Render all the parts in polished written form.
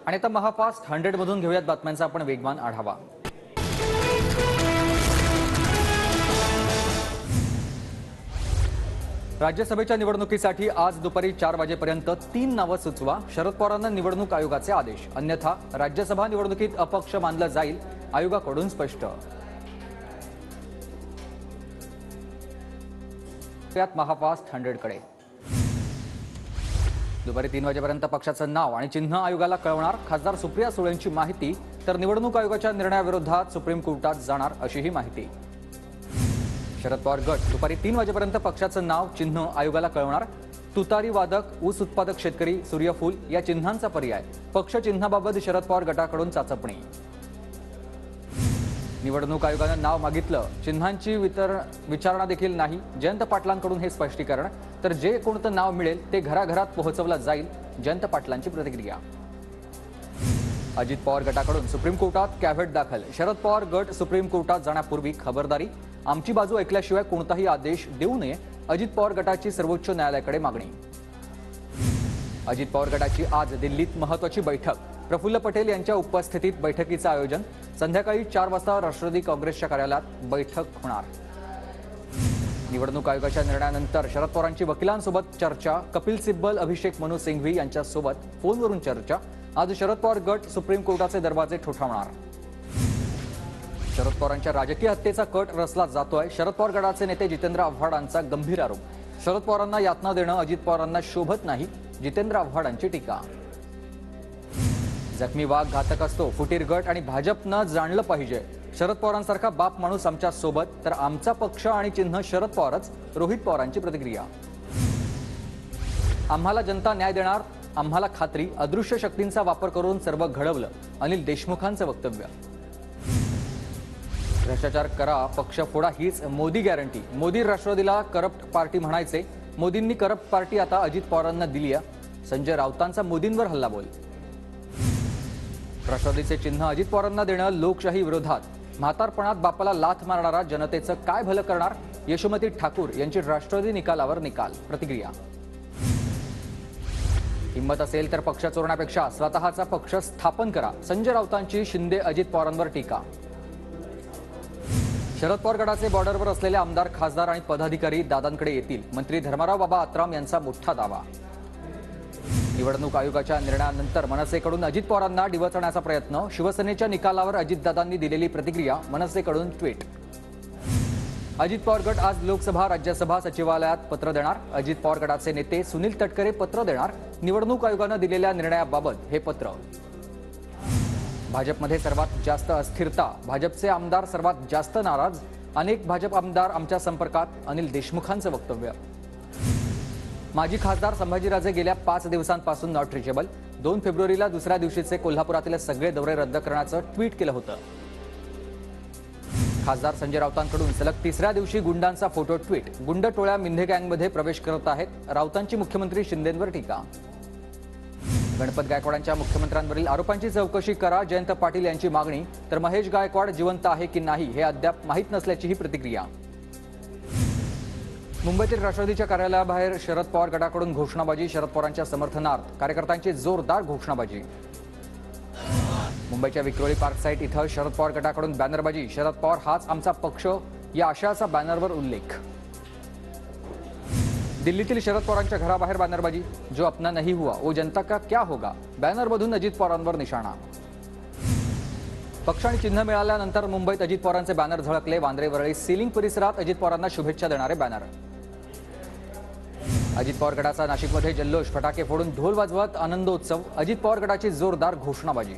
आणि आता महाफास्ट 100 मधून घेऊयात बातम्यांचा आपण वेगवान आढावा। राज्यसभेच्या निवडणुकीसाठी आज दुपारी 4 वाजेपर्यंत 3 नावं सुचवा, शरद पवारांना निवडणूक आयोगाचे आदेश। अन्यथा राज्यसभा निवडणुकीत अपक्ष मानलं जाईल, आयोगाकडून स्पष्ट। यात महाफास्ट 100 कडे दुपारी 3 वाजेपर्यंत पक्षाचं नाव आणि चिन्ह आयोगाला कळवणार। खासदार सुप्रिया सुळेंची माहिती, तर निवडणूक आयोगाच्या निर्णयाविरोधात सुप्रीम कोर्टात जाणार अशीही माहिती। शरद पवार गट दुपारी 3 वाजेपर्यंत पक्षाचं नाव चिन्ह आयोगाला कळवणार। तुतारी वादक, ऊस उत्पादक शेतकरी, सूर्यफूल या चिन्हांचा पर्याय, पक्ष चिन्हाबाबत शरद पवार गटाकडून चाचपणी। निवडणूक आयोगानं नाव मागितलं, चिन्हांची विचारणा देखील नाही, जयंत पाटलांकडून हे स्पष्टीकरण। तर जे कोणतं नाव मिळेल ते घराघरात पोहोचवलं जाईल, जयंत पाटलांची प्रतिक्रिया। अजित पवार गटाकडून सुप्रीम कोर्टात कॅव्हेट दाखल, शरद पवार गट सुप्रीम कोर्टात जाण्यापूर्वी खबरदारी, आमची बाजू ऐकल्याशिवाय कोणताही आदेश देऊ नये, अजित पवार गटाची सर्वोच्च न्यायालयाकडे मागणी। अजित पवार गटाची आज दिल्लीत महत्त्वाची बैठक, प्रफुल्ल पटेल यांच्या उपस्थितीत बैठकीचं आयोजन। संध्याकाळी 4 वाजता राष्ट्रवादी काँग्रेसच्या कार्यालयात बैठक होणार। निवडणूक आयोगाच्या निर्णयानंतर शरद पवारांची वकिलांसोबत चर्चा, कपिल सिब्बल, अभिषेक मनू सिंघवी यांच्यासोबत फोनवरून चर्चा। आज शरद पवार गट सुप्रीम कोर्टाचे दरवाजे ठोठावणार। शरद पवारांच्या राजकीय हत्येचा कट रचला जातोय, शरद पवार गटाचे नेते जितेंद्र आव्हाडांचा गंभीर आरोप। शरद पवारांना यातना देणं अजित पवारांना शोभत नाही, जितेंद्र आव्हाडांची टीका। जखमी वाघ घातक असतो, फुटीर गट आणि भाजपनं जाणलं पाहिजे, शरद पवारांसारखा बाप माणूस आमच्या सोबत, तर आमचा पक्ष आणि चिन्ह शरद पवारच, रोहित पवारांची प्रतिक्रिया। आम्हाला जनता न्याय देणार, आम्हाला खात्री, अदृश्य शक्तींचा वापर करून सर्व घडवलं, अनिल देशमुखांचं वक्तव्य। भ्रष्टाचार करा, पक्ष फोडा हीच मोदी गॅरंटी, मोदी राष्ट्रवादीला करप्ट पार्टी म्हणायचे, मोदींनी करप्ट पार्टी आता अजित पवारांना दिली आहे, संजय राऊतांचा मोदींवर हल्लाबोल। राष्ट्रवादीचे चिन्ह अजित पवारांना देणं लोकशाही विरोधात, म्हातारपणात बापाला लाथ मारणारा जनतेचं काय भलं करणार, यशोमती ठाकूर यांची राष्ट्रवादी निकालावर निकाल, प्रतिक्रिया। हिंमत असेल तर पक्ष चोरण्यापेक्षा स्वतःचा पक्ष स्थापन करा, संजय राऊतांची शिंदे अजित पवारांवर टीका। शरद पवार गटाचे बॉर्डरवर असलेले आमदार, खासदार आणि पदाधिकारी दादांकडे येतील, मंत्री धर्माराव बाबा आत्राम यांचा मोठा दावा। निवडणूक आयोगाच्या निर्णयानंतर मनसेकडून अजित पवारांना डिवचण्याचा प्रयत्न, शिवसेनेच्या निकालावर अजितदादांनी दिलेली प्रतिक्रिया, मनसेकडून ट्विट। अजित पवार गट आज लोकसभा राज्यसभा सचिवालयात पत्र देणार, अजित पवार गटाचे नेते सुनील तटकरे पत्र देणार, निवडणूक आयोगानं दिलेल्या निर्णयाबाबत हे पत्र। भाजपमध्ये सर्वात जास्त अस्थिरता, भाजपचे आमदार सर्वात जास्त नाराज, अनेक भाजप आमदार आमच्या संपर्कात, अनिल देशमुखांचं वक्तव्य। माजी खासदार संभाजीराजे गेल्या 5 दिवसांपासून नॉट रिचेबल, 2 फेब्रुवारीला दुसऱ्या दिवशीचे कोल्हापुरातील सगळे दौरे रद्द करण्याचं ट्विट केलं होतं। खासदार संजय राऊतांकडून सलग 3ऱ्या दिवशी गुंडांचा फोटो ट्विट, गुंड टोळ्या मिंधे गँगमध्ये प्रवेश करत आहेत, राऊतांची मुख्यमंत्री शिंदेंवर टीका। गणपत गायकवाडांच्या मुख्यमंत्र्यांवरील आरोपांची चौकशी करा, जयंत पाटील यांची मागणी, तर महेश गायकवाड जिवंत आहे की नाही हे अद्याप माहीत नसल्याचीही प्रतिक्रिया। मुंबईतील राष्ट्रवादीच्या कार्यालयाबाहेर शरद पवार गटाकडून घोषणाबाजी, शरद पवारांच्या समर्थनार्थ कार्यकर्त्यांची जोरदार घोषणाबाजी। मुंबईच्या विक्रोळी पार्क साईट इथं शरद पवार गटाकडून बॅनरबाजी, शरद पवार हाच आमचा पक्ष या आशयाचा बॅनरवर उल्लेख। दिल्लीतील शरद पवारांच्या घराबाहेर बॅनरबाजी, जो अपना नहीं हुआ वो जनता का क्या होगा, बॅनरमधून अजित पवारांवर निशाणा। पक्ष आणि चिन्ह मिळाल्यानंतर मुंबईत अजित पवारांचे बॅनर झळकले, वांद्रे वरळी सीलिंग परिसरात अजित पवारांना शुभेच्छा देणारे बॅनर। अजित पवार गटाचा नाशिकमध्ये जल्लोष, फटाके फोडून ढोल वाजवत आनंदोत्सव, अजित पवार गटाची जोरदार घोषणाबाजी।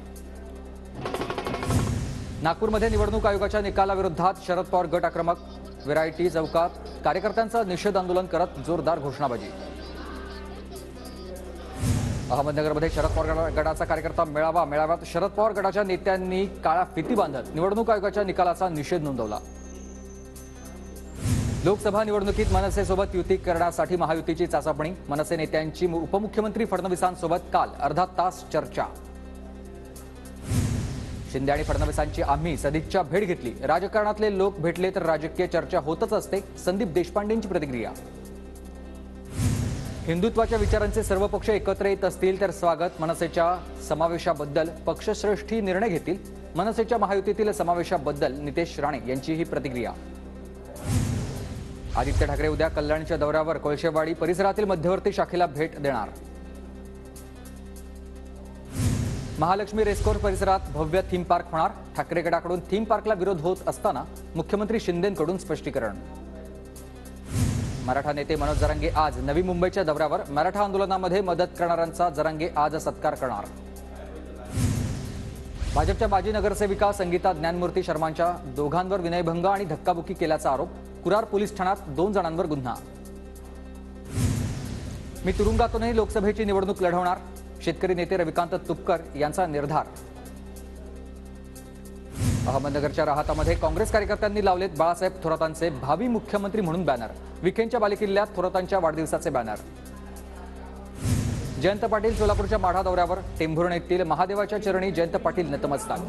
नागपूरमध्ये निवडणूक आयोगाच्या निकालाविरोधात शरद पवार गट आक्रमक, व्हेरायटी चौकात कार्यकर्त्यांचं निषेध आंदोलन करत जोरदार घोषणाबाजी। अहमदनगरमध्ये शरद पवार गटाचा कार्यकर्ता मेळावा, मेळाव्यात शरद पवार गटाच्या नेत्यांनी काळा फिती बांधत निवडणूक आयोगाच्या निकालाचा निषेध नोंदवला। लोकसभा निवडणुकीत मनसेसोबत युती करण्यासाठी महायुतीची चाचपणी, मनसे नेत्यांची उपमुख्यमंत्री फडणवीसांसोबत काल अर्धा तास चर्चा। शिंदे आणि फडणवीसांची आम्ही सदिच्छा भेट घेतली, राजकारणातले लोक भेटले तर राजकीय चर्चा होतच असते, संदीप देशपांडेंची प्रतिक्रिया। हिंदुत्वाच्या विचारांचे सर्व पक्ष एकत्र येत असतील तर स्वागत. मनसेच्या समावेशाबद्दल पक्षश्रेष्ठी निर्णय घेतील. मनसेच्या महायुतीतील समावेशाबद्दल नितेश राणे यांची ही प्रतिक्रिया. आदित्य ठाकरे उद्या कल्याणच्या दौऱ्यावर. कोळशेवाडी परिसरातील मध्यवर्ती शाखेला भेट देणार. महालक्ष्मी रेसकोर्स परिसरात भव्य थीम पार्क होणार. ठाकरे गटाकडून थीम पार्कला विरोध होत असताना मुख्यमंत्री शिंदेंकडून स्पष्टीकरण. मराठा नेते मनोज जरांगे आज नवी मुंबईच्या दौऱ्यावर. मराठा आंदोलनामध्ये मदत करणाऱ्यांचा जरांगे आज सत्कार करणार. भाजपच्या माजी नगरसेविका संगीता ज्ञानमूर्ती शर्मांच्या दोघांवर विनयभंग आणि धक्काबुक्की केल्याचा आरोप. कुरार पोलीस ठाण्यात 2 जणांवर गुन्हा. मी तुरुंगातूनही लोकसभेची निवडणूक लढवणार. शेतकरी नेते रविकांत तुपकर यांचा निर्धार. अहमदनगरच्या राहातामध्ये काँग्रेस कार्यकर्त्यांनी लावलेत बाळासाहेब थोरातांचे भावी मुख्यमंत्री म्हणून बॅनर. विखेंच्या बालेकिल्ल्यात थोरातांच्या वाढदिवसाचे बॅनर. जयंत पाटील सोलापूरच्या माढा दौऱ्यावर. टेंभुर्णीतील महादेवाच्या चरणी जयंत पाटील नतमस्तक.